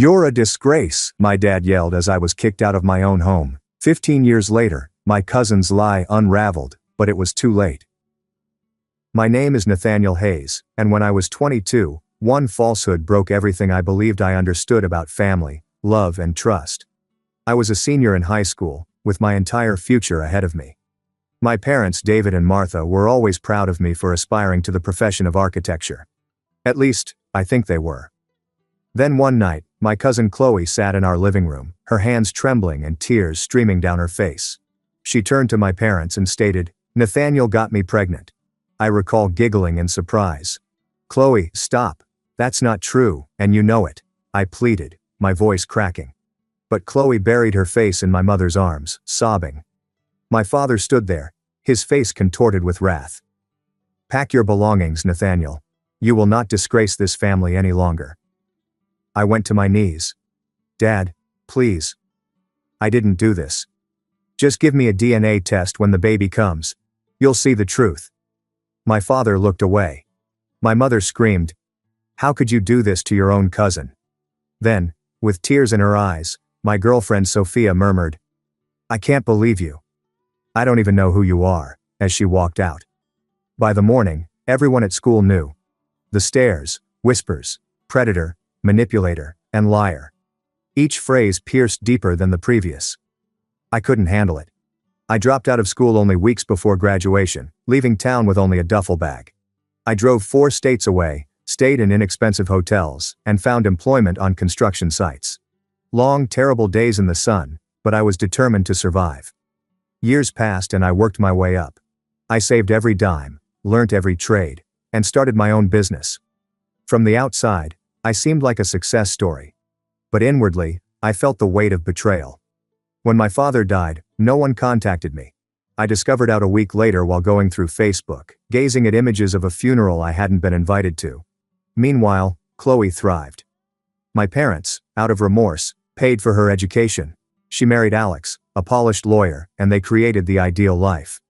"You're a disgrace," my dad yelled as I was kicked out of my own home. 15 years later, my cousin's lie unraveled, but it was too late. My name is Nathaniel Hayes, and when I was 22, one falsehood broke everything I believed I understood about family, love, and trust. I was a senior in high school, with my entire future ahead of me. My parents, David and Martha, were always proud of me for aspiring to the profession of architecture. At least, I think they were. Then one night, my cousin Chloe sat in our living room, her hands trembling and tears streaming down her face. She turned to my parents and stated, "Nathaniel got me pregnant." I recall giggling in surprise. "Chloe, stop. That's not true, and you know it," I pleaded, my voice cracking. But Chloe buried her face in my mother's arms, sobbing. My father stood there, his face contorted with wrath. "Pack your belongings, Nathaniel. You will not disgrace this family any longer." I went to my knees. "Dad, please. I didn't do this. Just give me a DNA test when the baby comes. You'll see the truth." My father looked away. My mother screamed, "How could you do this to your own cousin?" Then, with tears in her eyes, my girlfriend Sophia murmured, "I can't believe you. I don't even know who you are," as she walked out. By the morning, everyone at school knew. The stares, whispers, predator, manipulator, and liar. Each phrase pierced deeper than the previous. I couldn't handle it. I dropped out of school only weeks before graduation, leaving town with only a duffel bag. I drove 4 states away, stayed in inexpensive hotels, and found employment on construction sites. Long, terrible days in the sun, but I was determined to survive. Years passed and I worked my way up. I saved every dime, learnt every trade, and started my own business. From the outside, I seemed like a success story. But inwardly, I felt the weight of betrayal. When my father died, no one contacted me. I discovered out a week later while going through Facebook, gazing at images of a funeral I hadn't been invited to. Meanwhile, Chloe thrived. My parents, out of remorse, paid for her education. She married Alex, a polished lawyer, and they created the ideal life.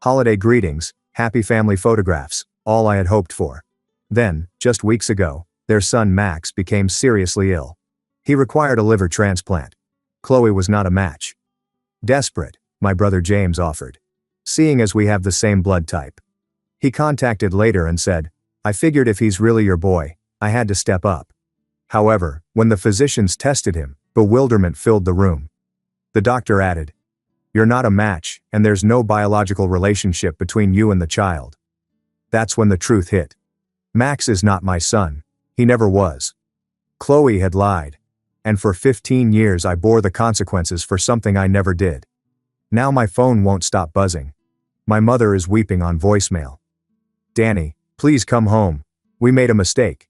Holiday greetings, happy family photographs, all I had hoped for. Then, just weeks ago, their son Max became seriously ill. He required a liver transplant. Chloe was not a match. Desperate, my brother James offered. Seeing as we have the same blood type. He contacted later and said, "I figured if he's really your boy, I had to step up." However, when the physicians tested him, bewilderment filled the room. The doctor added, "You're not a match, and there's no biological relationship between you and the child." That's when the truth hit. Max is not my son. He never was. Chloe had lied. And for 15 years I bore the consequences for something I never did. Now my phone won't stop buzzing. My mother is weeping on voicemail. "Danny, please come home. We made a mistake."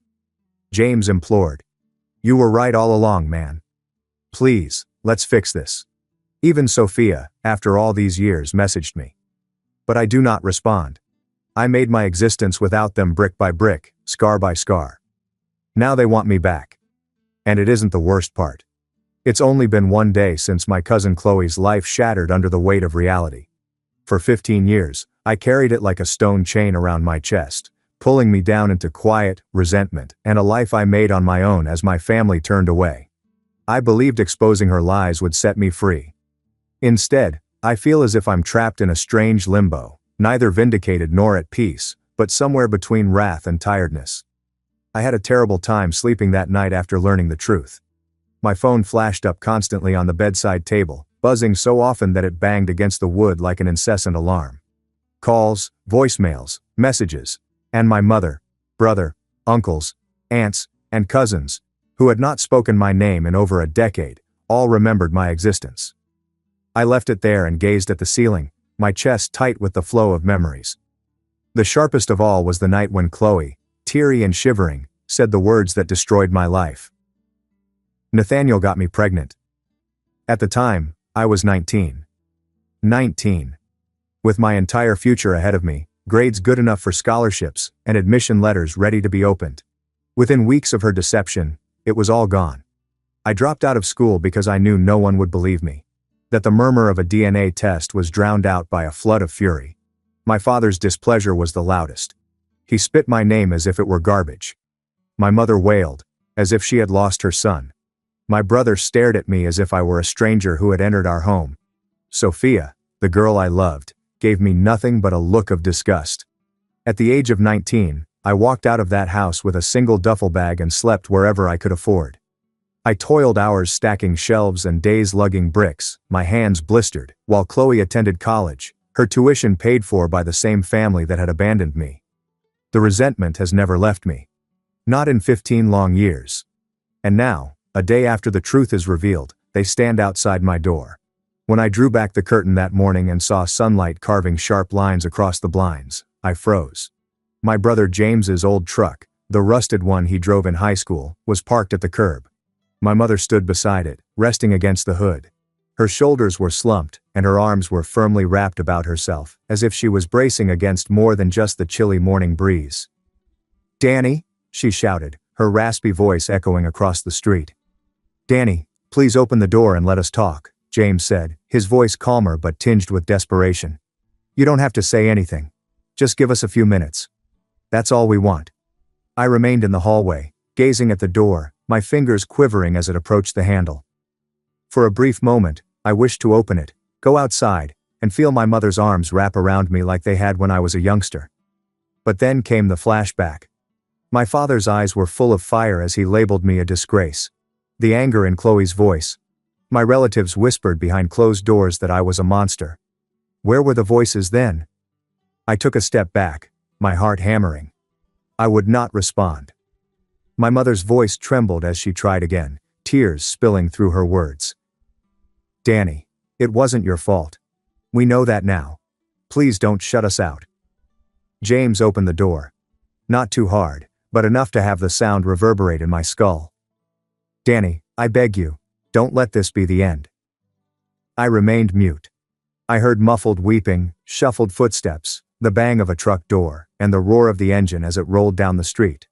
James implored. "You were right all along, man. Please, let's fix this." Even Sophia, after all these years, messaged me. But I do not respond. I made my existence without them brick by brick, scar by scar. Now they want me back. And it isn't the worst part. It's only been one day since my cousin Chloe's life shattered under the weight of reality. For 15 years, I carried it like a stone chain around my chest, pulling me down into quiet, resentment, and a life I made on my own as my family turned away. I believed exposing her lies would set me free. Instead, I feel as if I'm trapped in a strange limbo, neither vindicated nor at peace, but somewhere between wrath and tiredness. I had a terrible time sleeping that night after learning the truth. My phone flashed up constantly on the bedside table, buzzing so often that it banged against the wood like an incessant alarm. Calls, voicemails, messages, and my mother, brother, uncles, aunts, and cousins, who had not spoken my name in over a decade, all remembered my existence. I left it there and gazed at the ceiling, my chest tight with the flow of memories. The sharpest of all was the night when Chloe, teary and shivering, said the words that destroyed my life. "Nathaniel got me pregnant." At the time, I was 19. 19. With my entire future ahead of me, grades good enough for scholarships, and admission letters ready to be opened. Within weeks of her deception, it was all gone. I dropped out of school because I knew no one would believe me. That the murmur of a DNA test was drowned out by a flood of fury. My father's displeasure was the loudest. He spit my name as if it were garbage. My mother wailed, as if she had lost her son. My brother stared at me as if I were a stranger who had entered our home. Sophia, the girl I loved, gave me nothing but a look of disgust. At the age of 19, I walked out of that house with a single duffel bag and slept wherever I could afford. I toiled hours stacking shelves and days lugging bricks, my hands blistered, while Chloe attended college, her tuition paid for by the same family that had abandoned me. The resentment has never left me. Not in 15 long years. And now, a day after the truth is revealed, they stand outside my door. When I drew back the curtain that morning and saw sunlight carving sharp lines across the blinds, I froze. My brother James's old truck, the rusted one he drove in high school, was parked at the curb. My mother stood beside it, resting against the hood. Her shoulders were slumped, and her arms were firmly wrapped about herself, as if she was bracing against more than just the chilly morning breeze. "Danny," she shouted, her raspy voice echoing across the street. "Danny, please open the door and let us talk," James said, his voice calmer but tinged with desperation. "You don't have to say anything. Just give us a few minutes. That's all we want." I remained in the hallway, gazing at the door, my fingers quivering as it approached the handle. For a brief moment, I wished to open it, go outside, and feel my mother's arms wrap around me like they had when I was a youngster. But then came the flashback. My father's eyes were full of fire as he labeled me a disgrace. The anger in Chloe's voice. My relatives whispered behind closed doors that I was a monster. Where were the voices then? I took a step back, my heart hammering. I would not respond. My mother's voice trembled as she tried again, tears spilling through her words. "Danny, it wasn't your fault. We know that now. Please don't shut us out." James opened the door. Not too hard, but enough to have the sound reverberate in my skull. "Danny, I beg you, don't let this be the end." I remained mute. I heard muffled weeping, shuffled footsteps, the bang of a truck door, and the roar of the engine as it rolled down the street.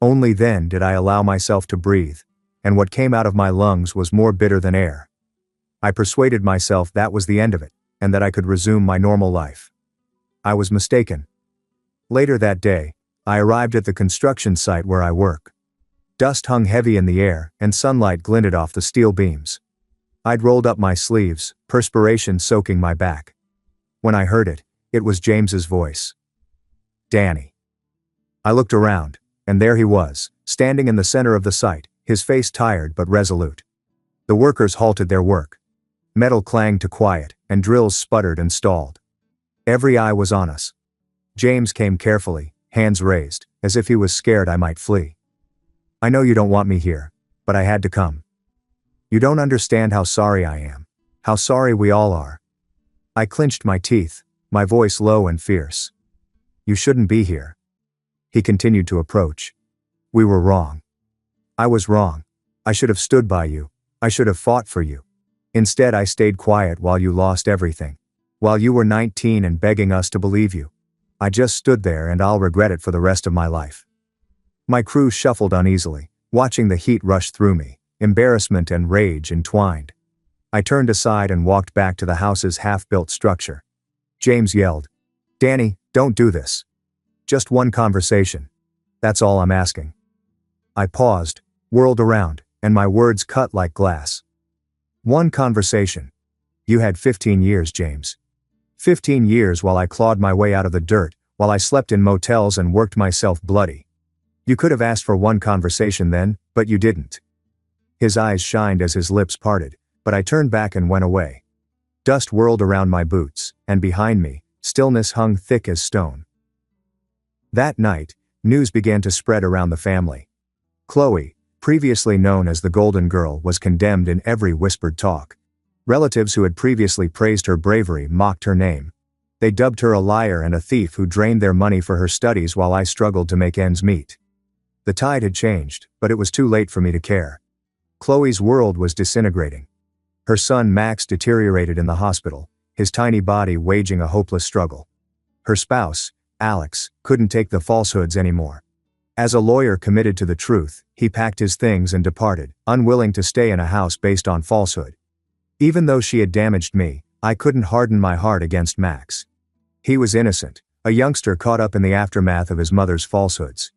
Only then did I allow myself to breathe, and what came out of my lungs was more bitter than air. I persuaded myself that was the end of it, and that I could resume my normal life. I was mistaken. Later that day, I arrived at the construction site where I work. Dust hung heavy in the air, and sunlight glinted off the steel beams. I'd rolled up my sleeves, perspiration soaking my back. When I heard it, it was James's voice. "Danny." I looked around, and there he was, standing in the center of the site, his face tired but resolute. The workers halted their work. Metal clanged to quiet, and drills sputtered and stalled. Every eye was on us. James came carefully, hands raised, as if he was scared I might flee. "I know you don't want me here, but I had to come. You don't understand how sorry I am, how sorry we all are." I clenched my teeth, my voice low and fierce. "You shouldn't be here." He continued to approach. "We were wrong. I was wrong. I should have stood by you. I should have fought for you. Instead, I stayed quiet while you lost everything. While you were 19 and begging us to believe you. I just stood there and I'll regret it for the rest of my life." My crew shuffled uneasily, watching the heat rush through me, embarrassment and rage entwined. I turned aside and walked back to the house's half-built structure. James yelled, "Danny, don't do this. Just one conversation. That's all I'm asking." I paused, whirled around, and my words cut like glass. "One conversation. You had 15 years, James. 15 years while I clawed my way out of the dirt, while I slept in motels and worked myself bloody. You could have asked for one conversation then, but you didn't." His eyes shined as his lips parted, but I turned back and went away. Dust whirled around my boots, and behind me, stillness hung thick as stone. That night, news began to spread around the family. Chloe, previously known as the Golden Girl, was condemned in every whispered talk. Relatives who had previously praised her bravery mocked her name. They dubbed her a liar and a thief who drained their money for her studies while I struggled to make ends meet. The tide had changed, but it was too late for me to care. Chloe's world was disintegrating. Her son Max deteriorated in the hospital, his tiny body waging a hopeless struggle. Her spouse, Alex, couldn't take the falsehoods anymore. As a lawyer committed to the truth, he packed his things and departed, unwilling to stay in a house based on falsehood. Even though she had damaged me, I couldn't harden my heart against Max. He was innocent, a youngster caught up in the aftermath of his mother's falsehoods.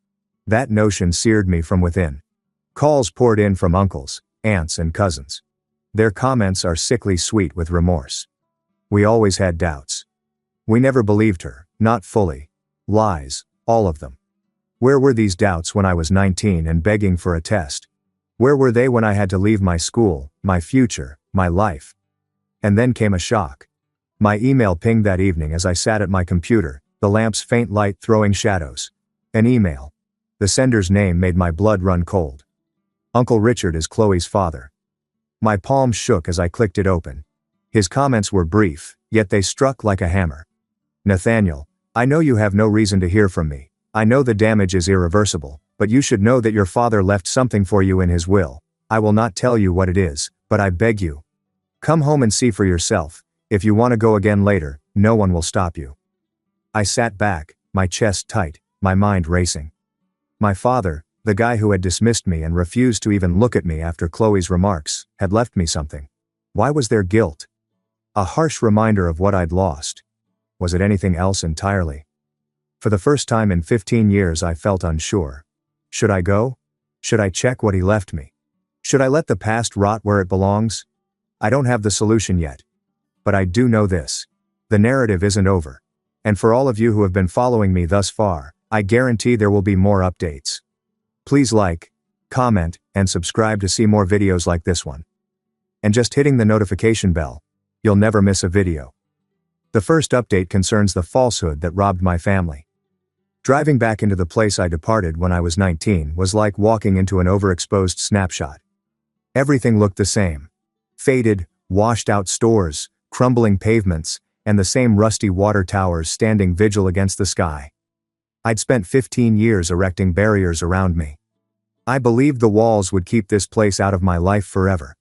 That notion seared me from within. Calls poured in from uncles, aunts and cousins. Their comments are sickly sweet with remorse. We always had doubts. We never believed her, not fully. Lies, all of them. Where were these doubts when I was 19 and begging for a test? Where were they when I had to leave my school, my future, my life? And then came a shock. My email pinged that evening as I sat at my computer, the lamp's faint light throwing shadows. An email. The sender's name made my blood run cold. Uncle Richard is Chloe's father. My palms shook as I clicked it open. His comments were brief, yet they struck like a hammer. Nathaniel, I know you have no reason to hear from me. I know the damage is irreversible, but you should know that your father left something for you in his will. I will not tell you what it is, but I beg you. Come home and see for yourself. If you want to go again later, no one will stop you. I sat back, my chest tight, my mind racing. My father, the guy who had dismissed me and refused to even look at me after Chloe's remarks, had left me something. Why was there guilt? A harsh reminder of what I'd lost. Was it anything else entirely? For the first time in 15 years I felt unsure. Should I go? Should I check what he left me? Should I let the past rot where it belongs? I don't have the solution yet. But I do know this. The narrative isn't over. And for all of you who have been following me thus far, I guarantee there will be more updates. Please like, comment, and subscribe to see more videos like this one. And just hitting the notification bell, you'll never miss a video. The first update concerns the falsehood that robbed my family. Driving back into the place I departed when I was 19 was like walking into an overexposed snapshot. Everything looked the same. Faded, washed-out stores, crumbling pavements, and the same rusty water towers standing vigil against the sky. I'd spent 15 years erecting barriers around me. I believed the walls would keep this place out of my life forever.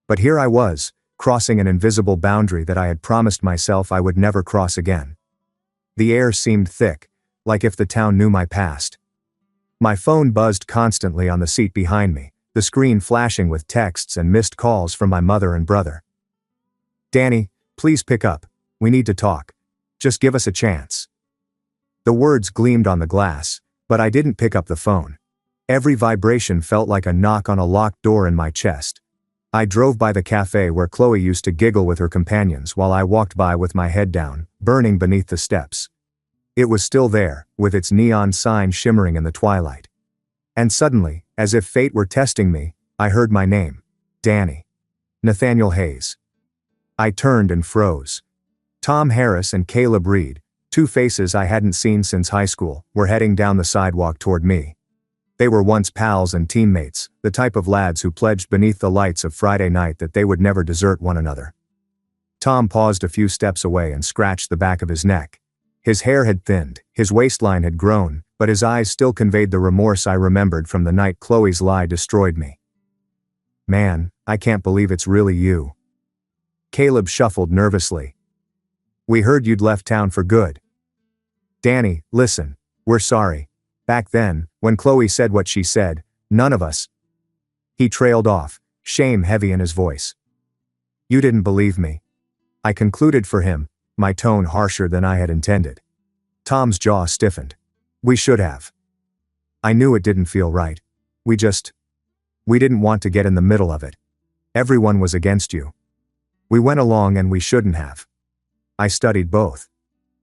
But here I was, crossing an invisible boundary that I had promised myself I would never cross again. The air seemed thick, like if the town knew my past. My phone buzzed constantly on the seat behind me, the screen flashing with texts and missed calls from my mother and brother. Danny, please pick up. We need to talk. Just give us a chance. The words gleamed on the glass, but I didn't pick up the phone. Every vibration felt like a knock on a locked door in my chest. I drove by the cafe where Chloe used to giggle with her companions while I walked by with my head down, burning beneath the steps. It was still there, with its neon sign shimmering in the twilight. And suddenly, as if fate were testing me, I heard my name. Danny. Nathaniel Hayes. I turned and froze. Tom Harris and Caleb Reed, two faces I hadn't seen since high school, were heading down the sidewalk toward me. They were once pals and teammates, the type of lads who pledged beneath the lights of Friday night that they would never desert one another. Tom paused a few steps away and scratched the back of his neck. His hair had thinned, his waistline had grown, but his eyes still conveyed the remorse I remembered from the night Chloe's lie destroyed me. Man, I can't believe it's really you. Caleb shuffled nervously. We heard you'd left town for good. Danny, listen, we're sorry. Back then, when Chloe said what she said, none of us. He trailed off, shame heavy in his voice. You didn't believe me. I concluded for him, my tone harsher than I had intended. Tom's jaw stiffened. We should have. I knew it didn't feel right. We didn't want to get in the middle of it. Everyone was against you. We went along and we shouldn't have. I studied both.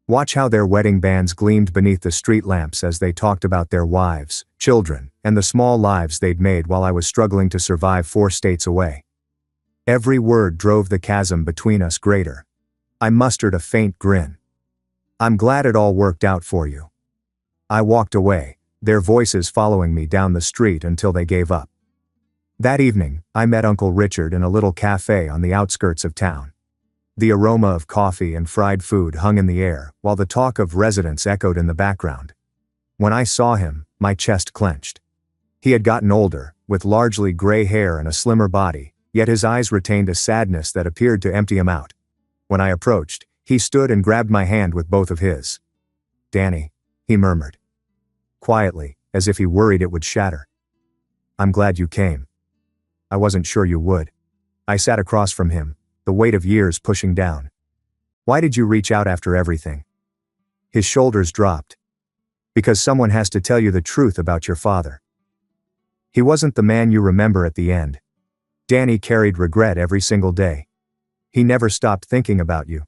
Watch how their wedding bands gleamed beneath the street lamps as they talked about their wives, children, and the small lives they'd made while I was struggling to survive 4 states away. Every word drove the chasm between us greater. I mustered a faint grin. I'm glad it all worked out for you. I walked away, their voices following me down the street until they gave up. That evening, I met Uncle Richard in a little cafe on the outskirts of town. The aroma of coffee and fried food hung in the air, while the talk of residents echoed in the background. When I saw him, my chest clenched. He had gotten older, with largely gray hair and a slimmer body, yet his eyes retained a sadness that appeared to empty him out. When I approached, he stood and grabbed my hand with both of his. Danny, he murmured. Quietly, as if he worried it would shatter. I'm glad you came. I wasn't sure you would. I sat across from him, the weight of years pushing down. Why did you reach out after everything? His shoulders dropped. Because someone has to tell you the truth about your father. He wasn't the man you remember at the end. Danny carried regret every single day. He never stopped thinking about you.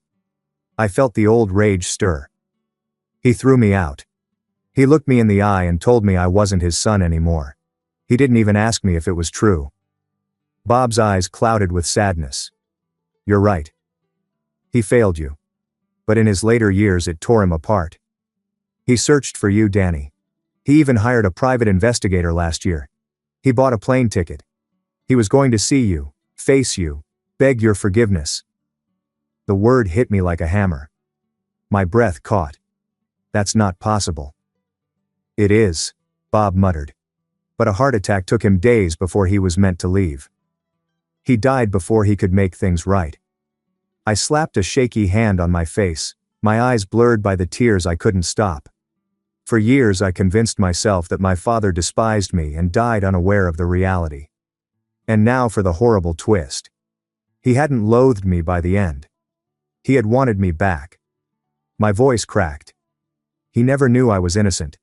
I felt the old rage stir. He threw me out. He looked me in the eye and told me I wasn't his son anymore. He didn't even ask me if it was true. Bob's eyes clouded with sadness. You're right. He failed you. But in his later years it tore him apart. He searched for you, Danny. He even hired a private investigator last year. He bought a plane ticket. He was going to see you, face you, beg your forgiveness. The word hit me like a hammer. My breath caught. That's not possible. It is, Bob muttered. But a heart attack took him days before he was meant to leave. He died before he could make things right. I slapped a shaky hand on my face, my eyes blurred by the tears I couldn't stop. For years I convinced myself that my father despised me and died unaware of the reality. And now for the horrible twist. He hadn't loathed me by the end. He had wanted me back. My voice cracked. He never knew I was innocent.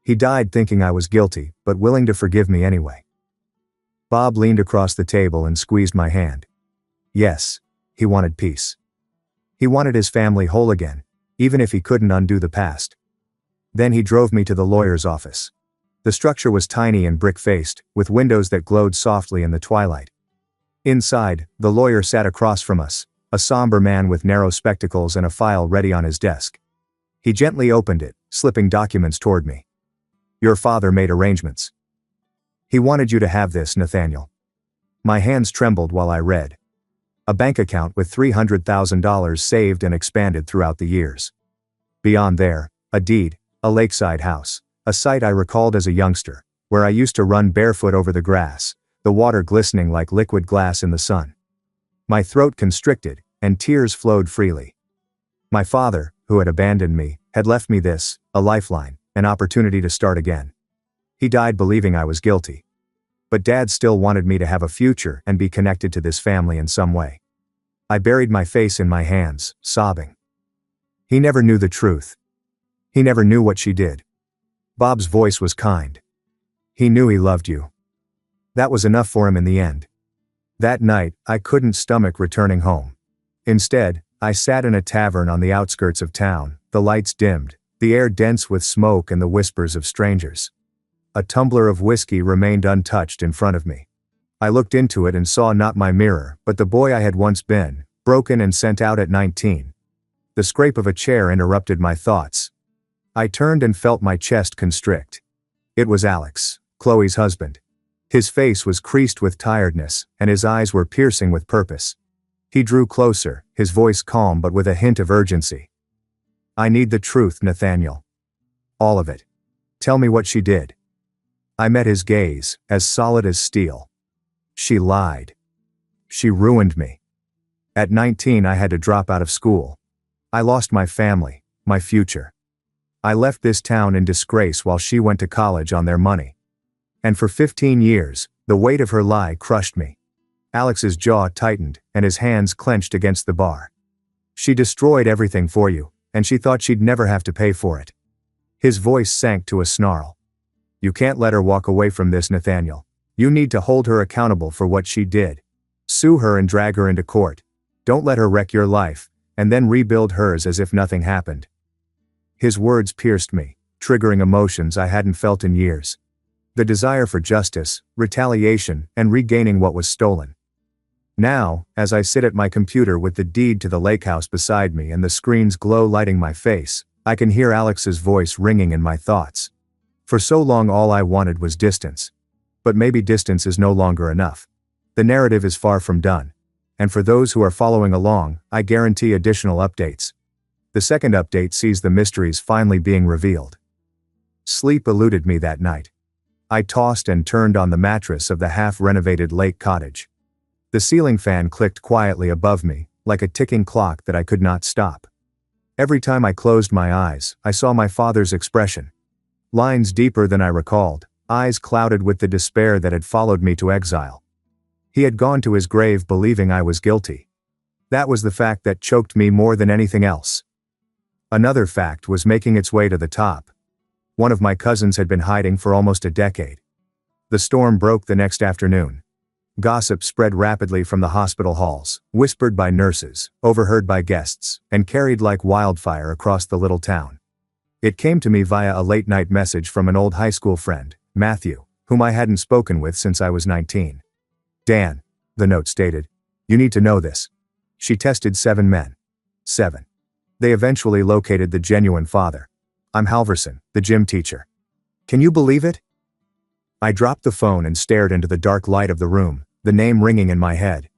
He died thinking I was guilty, but willing to forgive me anyway. Bob leaned across the table and squeezed my hand. Yes, he wanted peace. He wanted his family whole again, even if he couldn't undo the past. Then he drove me to the lawyer's office. The structure was tiny and brick-faced, with windows that glowed softly in the twilight. Inside, the lawyer sat across from us, a somber man with narrow spectacles and a file ready on his desk. He gently opened it, slipping documents toward me. Your father made arrangements. He wanted you to have this, Nathaniel. My hands trembled while I read. A bank account with $300,000 saved and expanded throughout the years. Beyond there, a deed, a lakeside house, a site I recalled as a youngster, where I used to run barefoot over the grass, the water glistening like liquid glass in the sun. My throat constricted, and tears flowed freely. My father, who had abandoned me, had left me this, a lifeline, an opportunity to start again. He died believing I was guilty. But Dad still wanted me to have a future and be connected to this family in some way. I buried my face in my hands, sobbing. He never knew the truth. He never knew what she did. Bob's voice was kind. He knew he loved you. That was enough for him in the end. That night, I couldn't stomach returning home. Instead, I sat in a tavern on the outskirts of town, the lights dimmed, the air dense with smoke and the whispers of strangers. A tumbler of whiskey remained untouched in front of me. I looked into it and saw not my mirror, but the boy I had once been, broken and sent out at 19. The scrape of a chair interrupted my thoughts. I turned and felt my chest constrict. It was Alex, Chloe's husband. His face was creased with tiredness, and his eyes were piercing with purpose. He drew closer, his voice calm but with a hint of urgency. I need the truth, Nathaniel. All of it. Tell me what she did. I met his gaze, as solid as steel. She lied. She ruined me. At 19 I had to drop out of school. I lost my family, my future. I left this town in disgrace while she went to college on their money. And for 15 years, the weight of her lie crushed me. Alex's jaw tightened, and his hands clenched against the bar. She destroyed everything for you, and she thought she'd never have to pay for it. His voice sank to a snarl. You can't let her walk away from this, Nathaniel. You need to hold her accountable for what she did. Sue her and drag her into court. Don't let her wreck your life, and then rebuild hers as if nothing happened. His words pierced me, triggering emotions I hadn't felt in years. The desire for justice, retaliation, and regaining what was stolen. Now, as I sit at my computer with the deed to the lake house beside me and the screen's glow lighting my face, I can hear Alex's voice ringing in my thoughts. For so long all I wanted was distance. But maybe distance is no longer enough. The narrative is far from done. And for those who are following along, I guarantee additional updates. The second update sees the mysteries finally being revealed. Sleep eluded me that night. I tossed and turned on the mattress of the half-renovated lake cottage. The ceiling fan clicked quietly above me, like a ticking clock that I could not stop. Every time I closed my eyes, I saw my father's expression. Lines deeper than I recalled, eyes clouded with the despair that had followed me to exile. He had gone to his grave believing I was guilty. That was the fact that choked me more than anything else. Another fact was making its way to the top. One of my cousins had been hiding for almost a decade. The storm broke the next afternoon. Gossip spread rapidly from the hospital halls, whispered by nurses, overheard by guests, and carried like wildfire across the little town. It came to me via a late-night message from an old high school friend, Matthew, whom I hadn't spoken with since I was 19. Dan, the note stated, you need to know this. She tested 7 men. 7. They eventually located the genuine father. I'm Halverson, the gym teacher. Can you believe it? I dropped the phone and stared into the dark light of the room, the name ringing in my head.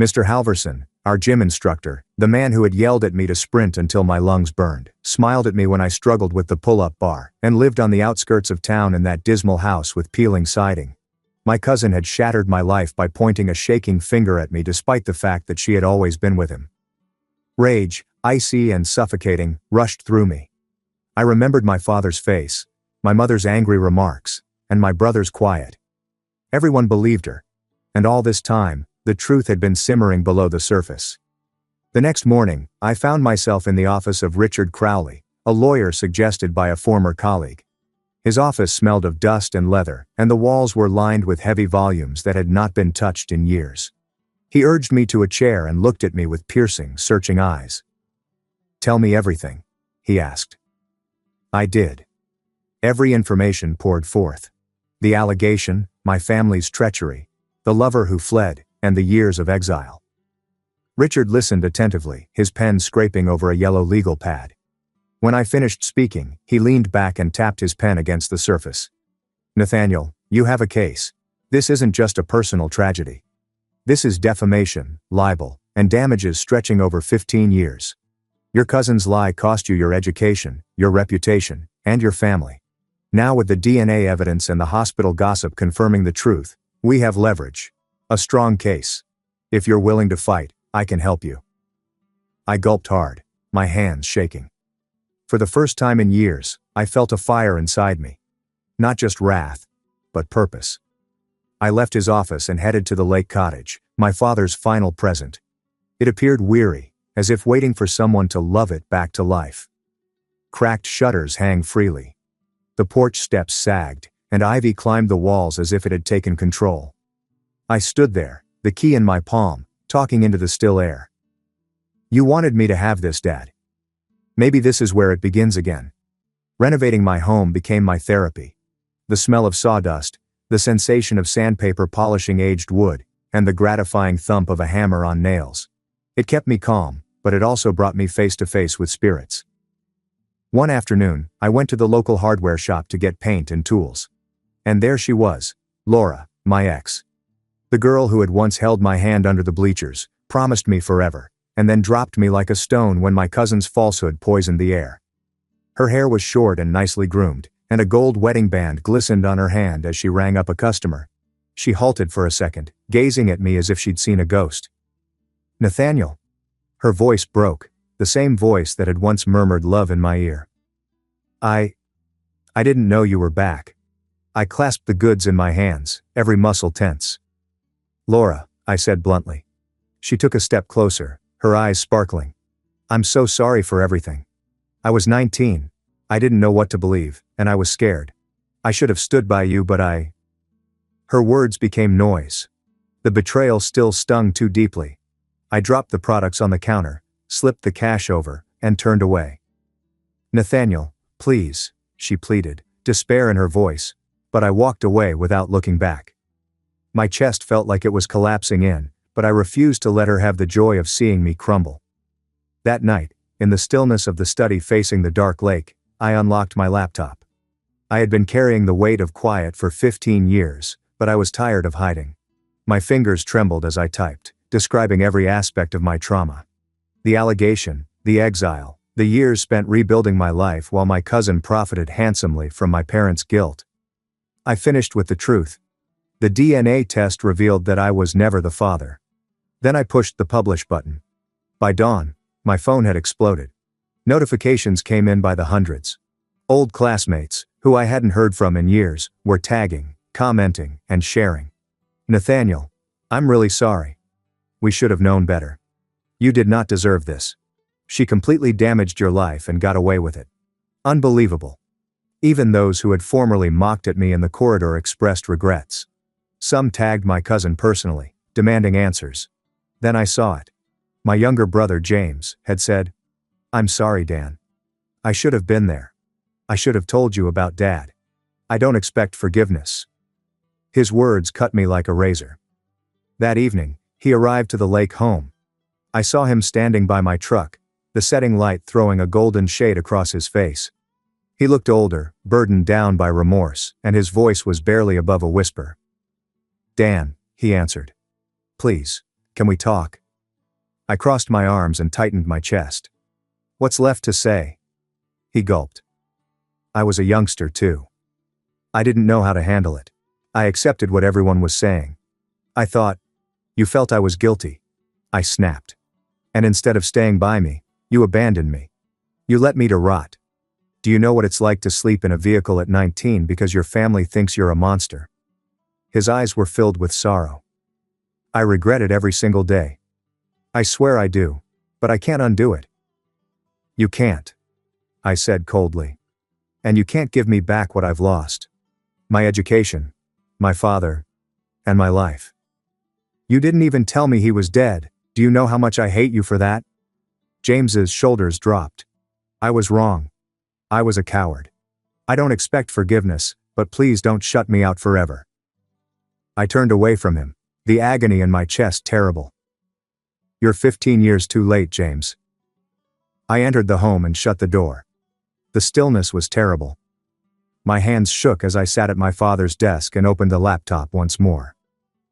Mr. Halverson, our gym instructor, the man who had yelled at me to sprint until my lungs burned, smiled at me when I struggled with the pull-up bar, and lived on the outskirts of town in that dismal house with peeling siding. My cousin had shattered my life by pointing a shaking finger at me despite the fact that she had always been with him. Rage, icy and suffocating, rushed through me. I remembered my father's face, my mother's angry remarks, and my brother's quiet. Everyone believed her. And all this time, the truth had been simmering below the surface. The next morning, I found myself in the office of Richard Crowley, a lawyer suggested by a former colleague. His office smelled of dust and leather, and the walls were lined with heavy volumes that had not been touched in years. He urged me to a chair and looked at me with piercing, searching eyes. Tell me everything, he asked. I did. Every information poured forth. The allegation, my family's treachery, the lover who fled, and the years of exile. Richard listened attentively, his pen scraping over a yellow legal pad. When I finished speaking, he leaned back and tapped his pen against the surface. Nathaniel, you have a case. This isn't just a personal tragedy. This is defamation, libel, and damages stretching over 15 years. Your cousin's lie cost you your education, your reputation, and your family. Now with the DNA evidence and the hospital gossip confirming the truth, we have leverage. A strong case. If you're willing to fight, I can help you. I gulped hard, my hands shaking. For the first time in years, I felt a fire inside me. Not just wrath, but purpose. I left his office and headed to the lake cottage, my father's final present. It appeared weary, as if waiting for someone to love it back to life. Cracked shutters hang freely. The porch steps sagged, and ivy climbed the walls as if it had taken control. I stood there, the key in my palm, talking into the still air. You wanted me to have this, Dad. Maybe this is where it begins again. Renovating my home became my therapy. The smell of sawdust, the sensation of sandpaper polishing aged wood, and the gratifying thump of a hammer on nails. It kept me calm, but it also brought me face to face with spirits. One afternoon, I went to the local hardware shop to get paint and tools. And there she was, Laura, my ex. The girl who had once held my hand under the bleachers, promised me forever, and then dropped me like a stone when my cousin's falsehood poisoned the air. Her hair was short and nicely groomed, and a gold wedding band glistened on her hand as she rang up a customer. She halted for a second, gazing at me as if she'd seen a ghost. Nathaniel. Her voice broke, the same voice that had once murmured love in my ear. I didn't know you were back. I clasped the goods in my hands, every muscle tense. Laura, I said bluntly. She took a step closer, her eyes sparkling. I'm so sorry for everything. I was 19. I didn't know what to believe, and I was scared. I should have stood by you, but I... Her words became noise. The betrayal still stung too deeply. I dropped the products on the counter, slipped the cash over, and turned away. Nathaniel, please, she pleaded, despair in her voice, but I walked away without looking back. My chest felt like it was collapsing in, but I refused to let her have the joy of seeing me crumble. That night, in the stillness of the study facing the dark lake, I unlocked my laptop. I had been carrying the weight of quiet for 15 years, but I was tired of hiding. My fingers trembled as I typed, describing every aspect of my trauma. The allegation, the exile, the years spent rebuilding my life while my cousin profited handsomely from my parents' guilt. I finished with the truth. The DNA test revealed that I was never the father. Then I pushed the publish button. By dawn, my phone had exploded. Notifications came in by the hundreds. Old classmates, who I hadn't heard from in years, were tagging, commenting, and sharing. Nathaniel, I'm really sorry. We should have known better. You did not deserve this. She completely damaged your life and got away with it. Unbelievable. Even those who had formerly mocked at me in the corridor expressed regrets. Some tagged my cousin personally, demanding answers. Then I saw it. My younger brother James had said, "I'm sorry, Dan. I should have been there. I should have told you about Dad. I don't expect forgiveness." His words cut me like a razor. That evening, he arrived to the lake home. I saw him standing by my truck, the setting light throwing a golden shade across his face. He looked older, burdened down by remorse, and his voice was barely above a whisper. "Dan," he answered. "Please, can we talk?" I crossed my arms and tightened my chest. "What's left to say?" He gulped. I was a youngster too. I didn't know how to handle it. I accepted what everyone was saying. I thought, "You felt I was guilty." I snapped. "And instead of staying by me, you abandoned me. You let me to rot. Do you know what it's like to sleep in a vehicle at 19 because your family thinks you're a monster?" His eyes were filled with sorrow. "I regret it every single day. I swear I do, but I can't undo it." "You can't," I said coldly. "And you can't give me back what I've lost. My education, my father, and my life. You didn't even tell me he was dead. Do you know how much I hate you for that?" James's shoulders dropped. "I was wrong. I was a coward. I don't expect forgiveness, but please don't shut me out forever." I turned away from him, the agony in my chest terrible. "You're 15 years too late, James." I entered the home and shut the door. The stillness was terrible. My hands shook as I sat at my father's desk and opened the laptop once more.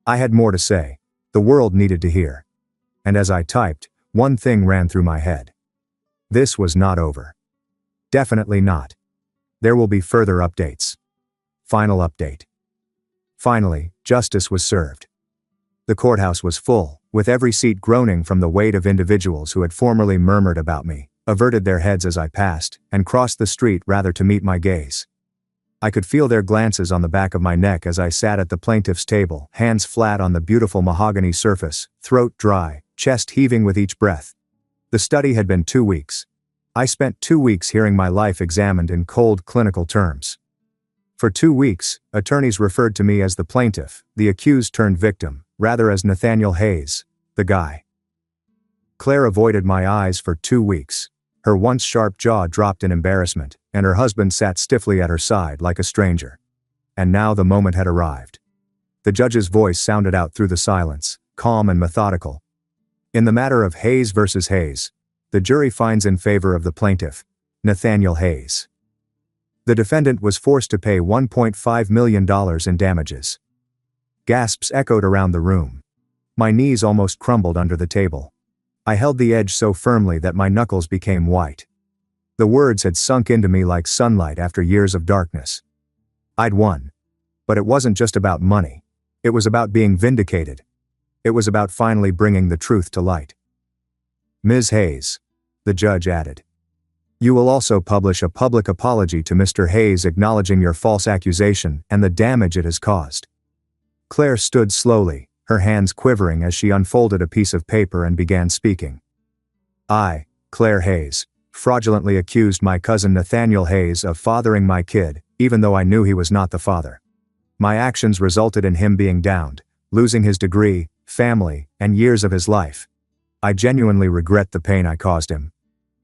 I had more to say. The world needed to hear. And as I typed, one thing ran through my head. This was not over. Definitely not. There will be further updates. Final update. Finally, justice was served. The courthouse was full, with every seat groaning from the weight of individuals who had formerly murmured about me, averted their heads as I passed, and crossed the street rather to meet my gaze. I could feel their glances on the back of my neck as I sat at the plaintiff's table, hands flat on the beautiful mahogany surface, throat dry, chest heaving with each breath. The study had been 2 weeks. I spent 2 weeks hearing my life examined in cold clinical terms. For 2 weeks, attorneys referred to me as the plaintiff, the accused turned victim, rather as Nathaniel Hayes, the guy. Claire avoided my eyes for 2 weeks. Her once sharp jaw dropped in embarrassment, and her husband sat stiffly at her side like a stranger. And now the moment had arrived. The judge's voice sounded out through the silence, calm and methodical. In the matter of Hayes versus Hayes, the jury finds in favor of the plaintiff, Nathaniel Hayes. The defendant was forced to pay $1.5 million in damages. Gasps echoed around the room. My knees almost crumbled under the table. I held the edge so firmly that my knuckles became white. The words had sunk into me like sunlight after years of darkness. I'd won. But it wasn't just about money. It was about being vindicated. It was about finally bringing the truth to light. "Ms. Hayes," the judge added, "you will also publish a public apology to Mr. Hayes acknowledging your false accusation and the damage it has caused." Claire stood slowly, her hands quivering as she unfolded a piece of paper and began speaking. "I, Claire Hayes, fraudulently accused my cousin Nathaniel Hayes of fathering my kid, even though I knew he was not the father. My actions resulted in him being downed, losing his degree, family, and years of his life. I genuinely regret the pain I caused him."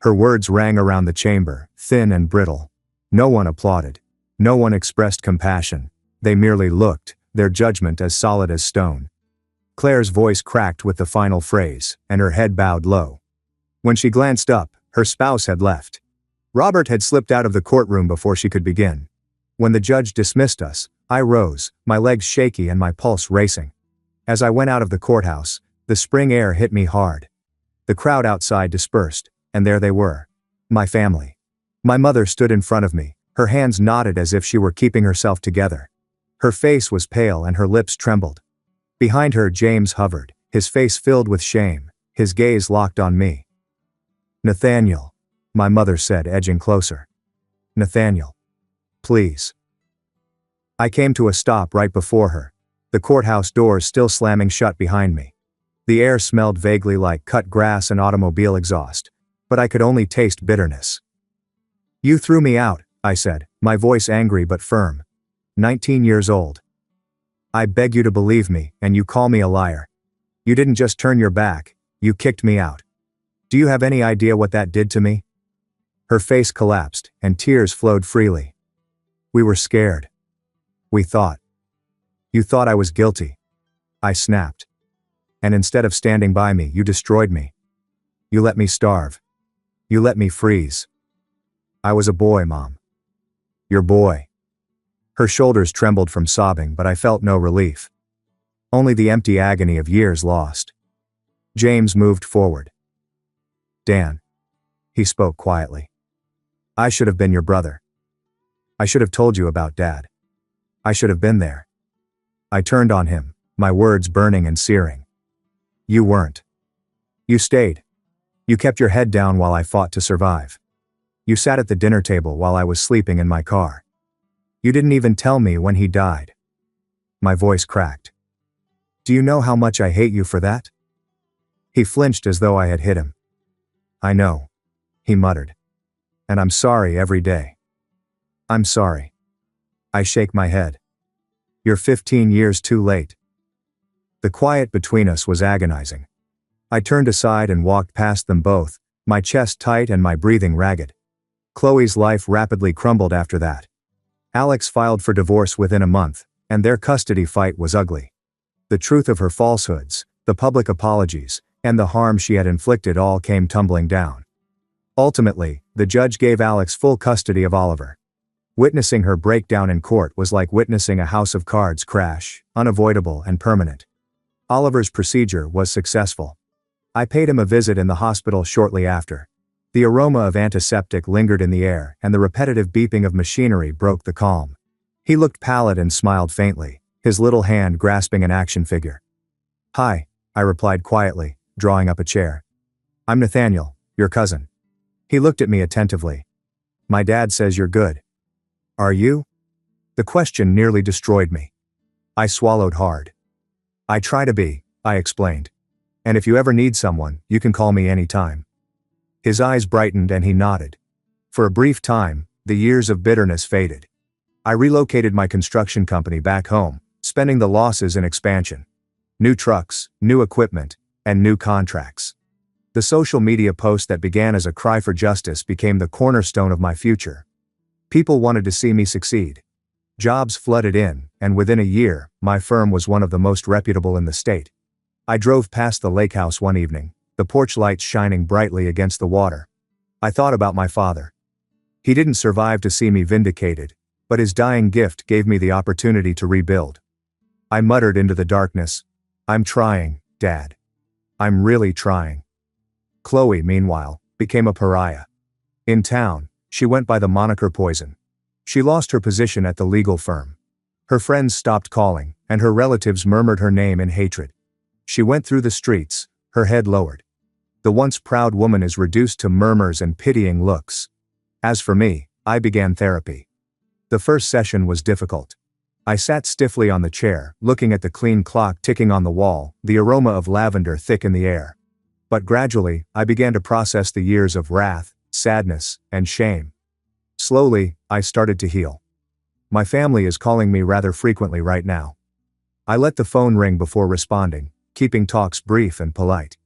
Her words rang around the chamber, thin and brittle. No one applauded. No one expressed compassion. They merely looked, their judgment as solid as stone. Claire's voice cracked with the final phrase, and her head bowed low. When she glanced up, her spouse had left. Robert had slipped out of the courtroom before she could begin. When the judge dismissed us, I rose, my legs shaky and my pulse racing. As I went out of the courthouse, the spring air hit me hard. The crowd outside dispersed, and there they were. My family. My mother stood in front of me, her hands knotted as if she were keeping herself together. Her face was pale and her lips trembled. Behind her James hovered, his face filled with shame, his gaze locked on me. "Nathaniel," my mother said, edging closer. "Nathaniel. Please." I came to a stop right before her, the courthouse doors still slamming shut behind me. The air smelled vaguely like cut grass and automobile exhaust, but I could only taste bitterness. "You threw me out," I said, my voice angry but firm. 19 years old. I beg you to believe me, and you call me a liar. You didn't just turn your back, you kicked me out. Do you have any idea what that did to me?" Her face collapsed, and tears flowed freely. "We were scared. We thought. You thought I was guilty," I snapped. "And instead of standing by me, you destroyed me. You let me starve. You let me freeze. I was a boy, Mom. Your boy." Her shoulders trembled from sobbing, but I felt no relief. Only the empty agony of years lost. James moved forward. "Dan," he spoke quietly. "I should have been your brother. I should have told you about Dad. I should have been there." I turned on him, my words burning and searing. "You weren't. You stayed. You kept your head down while I fought to survive. You sat at the dinner table while I was sleeping in my car. You didn't even tell me when he died." My voice cracked. "Do you know how much I hate you for that?" He flinched as though I had hit him. "I know," he muttered. "And I'm sorry every day. I'm sorry." I shake my head. "You're 15 years too late." The quiet between us was agonizing. I turned aside and walked past them both, my chest tight and my breathing ragged. Chloe's life rapidly crumbled after that. Alex filed for divorce within a month, and their custody fight was ugly. The truth of her falsehoods, the public apologies, and the harm she had inflicted all came tumbling down. Ultimately, the judge gave Alex full custody of Oliver. Witnessing her breakdown in court was like witnessing a house of cards crash, unavoidable and permanent. Oliver's procedure was successful. I paid him a visit in the hospital shortly after. The aroma of antiseptic lingered in the air, and the repetitive beeping of machinery broke the calm. He looked pallid and smiled faintly, his little hand grasping an action figure. "Hi," I replied quietly, drawing up a chair. "I'm Nathaniel, your cousin." He looked at me attentively. "My dad says you're good. Are you?" The question nearly destroyed me. I swallowed hard. "I try to be," I explained. "And if you ever need someone, you can call me anytime." His eyes brightened and he nodded. For a brief time, the years of bitterness faded. I relocated my construction company back home, spending the losses in expansion. New trucks, new equipment, and new contracts. The social media post that began as a cry for justice became the cornerstone of my future. People wanted to see me succeed. Jobs flooded in, and within a year, my firm was one of the most reputable in the state. I drove past the lake house one evening, the porch lights shining brightly against the water. I thought about my father. He didn't survive to see me vindicated, but his dying gift gave me the opportunity to rebuild. I muttered into the darkness, "I'm trying, Dad. I'm really trying." Chloe, meanwhile, became a pariah. In town, she went by the moniker Poison. She lost her position at the legal firm. Her friends stopped calling, and her relatives murmured her name in hatred. She went through the streets, her head lowered. The once proud woman is reduced to murmurs and pitying looks. As for me, I began therapy. The first session was difficult. I sat stiffly on the chair, looking at the clean clock ticking on the wall, the aroma of lavender thick in the air. But gradually, I began to process the years of wrath, sadness, and shame. Slowly, I started to heal. My family is calling me rather frequently right now. I let the phone ring before responding, keeping talks brief and polite.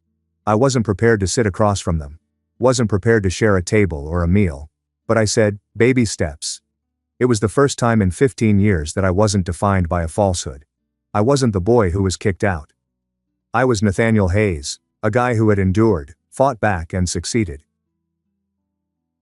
I wasn't prepared to sit across from them. Wasn't prepared to share a table or a meal. But I said, baby steps. It was the first time in 15 years that I wasn't defined by a falsehood. I wasn't the boy who was kicked out. I was Nathaniel Hayes, a guy who had endured, fought back and succeeded.